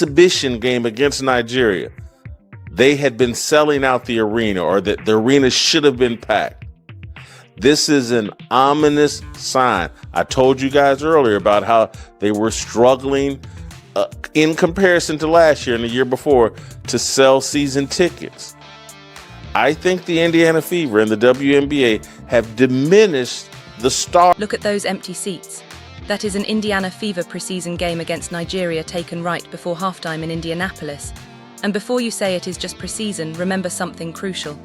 exhibition game against Nigeria, they had been selling out the arena, or that the arena should have been packed. This is an ominous sign. I told you guys earlier about how they were struggling in comparison to last year and the year before to sell season tickets. I think the Indiana Fever and the WNBA have diminished the star. Look at those empty seats. That is an Indiana Fever preseason game against Nigeria taken right before halftime in Indianapolis. And before you say it is just preseason, remember something crucial.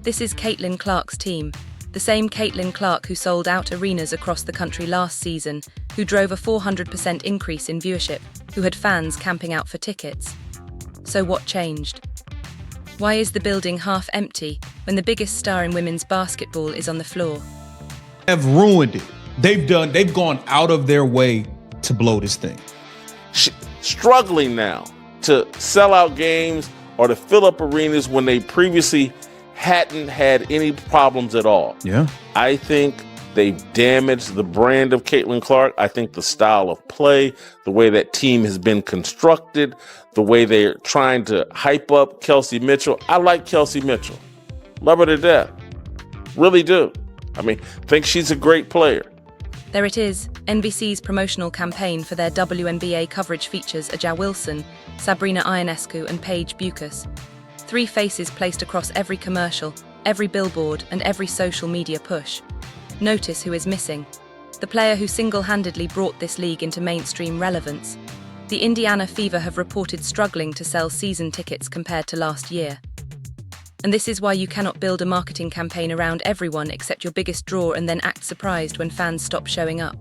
This is Caitlin Clark's team. The same Caitlin Clark who sold out arenas across the country last season, who drove a 400% increase in viewership, who had fans camping out for tickets. So what changed? Why is the building half empty when the biggest star in women's basketball is on the floor? Have ruined it. They've gone out of their way to blow this thing. Struggling now to sell out games or to fill up arenas when they previously hadn't had any problems at all. Yeah. I think they've damaged the brand of Caitlin Clark. I think the style of play, the way that team has been constructed, the way they're trying to hype up Kelsey Mitchell. I like Kelsey Mitchell. Love her to death. Really do. I mean, think she's a great player. There it is. NBC's promotional campaign for their WNBA coverage features Aja Wilson, Sabrina Ionescu, and Paige Bucas. 3 faces placed across every commercial, every billboard, and every social media push. Notice who is missing. The player who single-handedly brought this league into mainstream relevance. The Indiana Fever have reported struggling to sell season tickets compared to last year. And this is why you cannot build a marketing campaign around everyone except your biggest draw and then act surprised when fans stop showing up.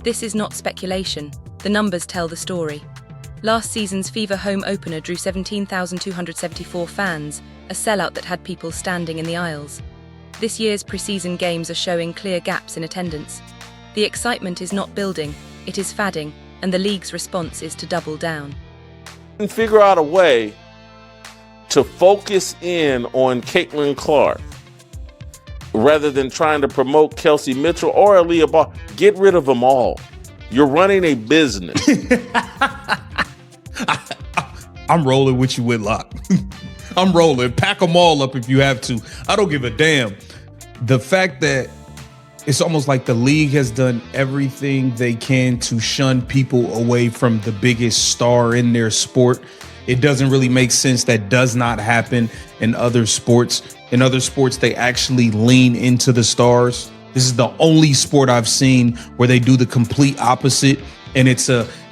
This is not speculation. The numbers tell the story. Last season's Fever home opener drew 17,274 fans, a sellout that had people standing in the aisles. This year's preseason games are showing clear gaps in attendance. The excitement is not building, it is fading, and the league's response is to double down. And figure out a way to focus in on Caitlin Clark rather than trying to promote Kelsey Mitchell or Aaliyah Ball. Get rid of them all. You're running a business. I'm rolling with you, Whitlock. I'm rolling. Pack them all up if you have to. I don't give a damn. The fact that it's almost like the league has done everything they can to shun people away from the biggest star in their sport. It doesn't really make sense. That does not happen in other sports. In other sports, they actually lean into the stars. This is the only sport I've seen where they do the complete opposite. And it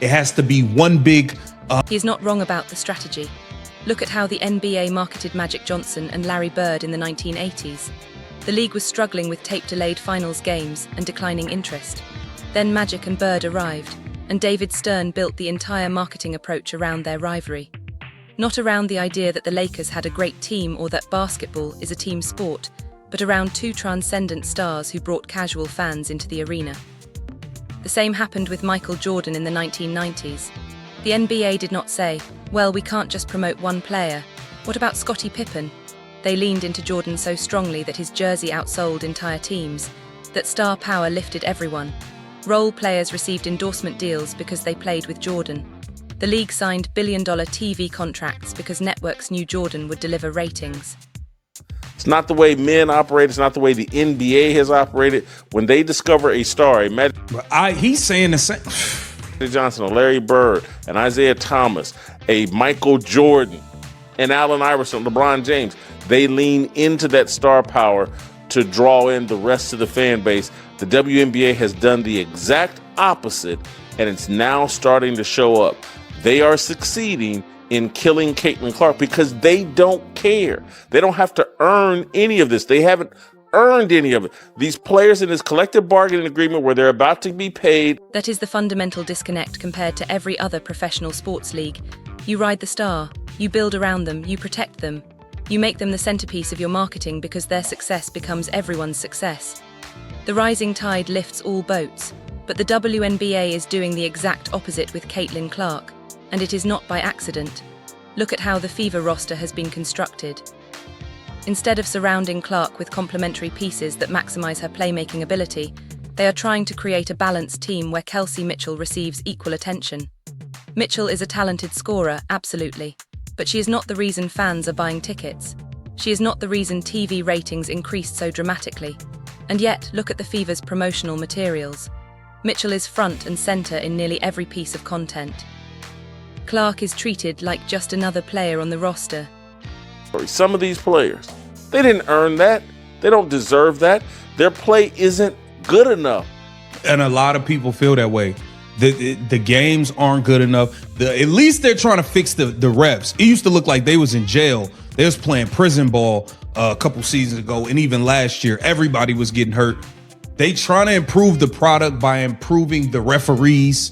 has to be one big. He's not wrong about the strategy. Look at how the NBA marketed Magic Johnson and Larry Bird in the 1980s. The league was struggling with tape-delayed finals games and declining interest. Then Magic and Bird arrived, and David Stern built the entire marketing approach around their rivalry. Not around the idea that the Lakers had a great team or that basketball is a team sport, but around 2 transcendent stars who brought casual fans into the arena. The same happened with Michael Jordan in the 1990s. The NBA did not say, well, we can't just promote one player. What about Scottie Pippen? They leaned into Jordan so strongly that his jersey outsold entire teams, that star power lifted everyone. Role players received endorsement deals because they played with Jordan. The league signed billion-dollar TV contracts because networks knew Jordan would deliver ratings. It's not the way men operate. It's not the way the NBA has operated. When they discover a star, He's saying the same. Johnson, a Larry Bird, an Isaiah Thomas, a Michael Jordan, and Allen Iverson, LeBron James, they lean into that star power to draw in the rest of the fan base. The WNBA has done the exact opposite, and it's now starting to show up. They are succeeding in killing Caitlin Clark because they don't care. They don't have to earn any of this. They haven't earned any of it. These players in this collective bargaining agreement where they're about to be paid. That is the fundamental disconnect compared to every other professional sports league. You ride the star, you build around them, you protect them. You make them the centerpiece of your marketing because their success becomes everyone's success. The rising tide lifts all boats, but the WNBA is doing the exact opposite with Caitlin Clark, and it is not by accident. Look at how the Fever roster has been constructed. Instead of surrounding Clark with complementary pieces that maximize her playmaking ability, they are trying to create a balanced team where Kelsey Mitchell receives equal attention. Mitchell is a talented scorer, absolutely. But she is not the reason fans are buying tickets. She is not the reason TV ratings increased so dramatically. And yet, look at the Fever's promotional materials. Mitchell is front and center in nearly every piece of content. Clark is treated like just another player on the roster. Some of these players, they didn't earn that. They don't deserve that. Their play isn't good enough. And a lot of people feel that way. The games aren't good enough. At least they're trying to fix the reps. It used to look like they was in jail. They was playing prison ball a couple seasons ago, and even last year, everybody was getting hurt. They trying to improve the product by improving the referees,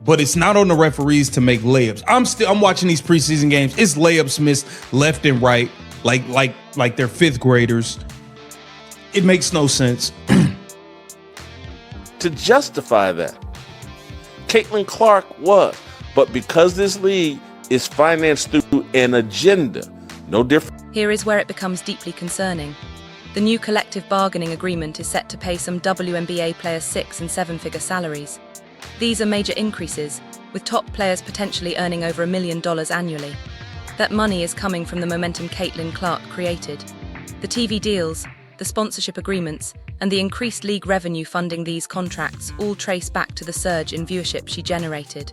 but it's not on the referees to make layups. I'm watching these preseason games. It's layups missed left and right, like they're fifth graders. It makes no sense. To justify that, Caitlin Clark was, but because this league is financed through an agenda, no different. Here is where it becomes deeply concerning. The new collective bargaining agreement is set to pay some WNBA players 6- and 7-figure salaries. These are major increases, with top players potentially earning over $1 million annually. That money is coming from the momentum Caitlin Clark created. The TV deals, the sponsorship agreements, and the increased league revenue funding these contracts all trace back to the surge in viewership she generated.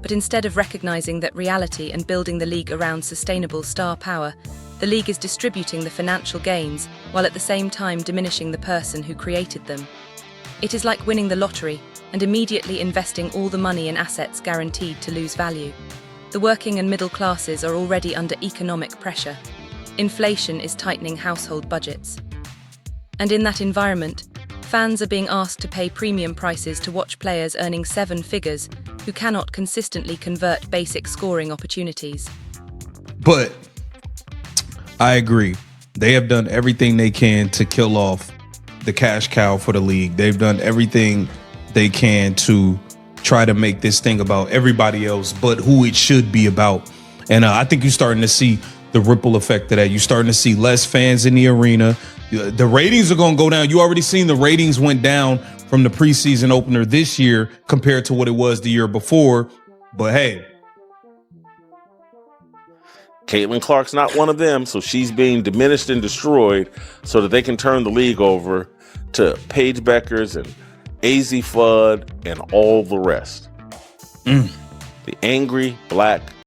But instead of recognizing that reality and building the league around sustainable star power, the league is distributing the financial gains while at the same time diminishing the person who created them. It is like winning the lottery and immediately investing all the money in assets guaranteed to lose value. The working and middle classes are already under economic pressure. Inflation is tightening household budgets. And in that environment, fans are being asked to pay premium prices to watch players earning 7 figures who cannot consistently convert basic scoring opportunities. But I agree. They have done everything they can to kill off the cash cow for the league. They've done everything they can to try to make this thing about everybody else but who it should be about. And I think you're starting to see the ripple effect of that. You're starting to see less fans in the arena. The ratings are going to go down. You already seen the ratings went down from the preseason opener this year compared to what it was the year before. But hey, Caitlin Clark's not one of them, so she's being diminished and destroyed so that they can turn the league over to Paige Beckers and AZ Fudd and all the rest. The angry black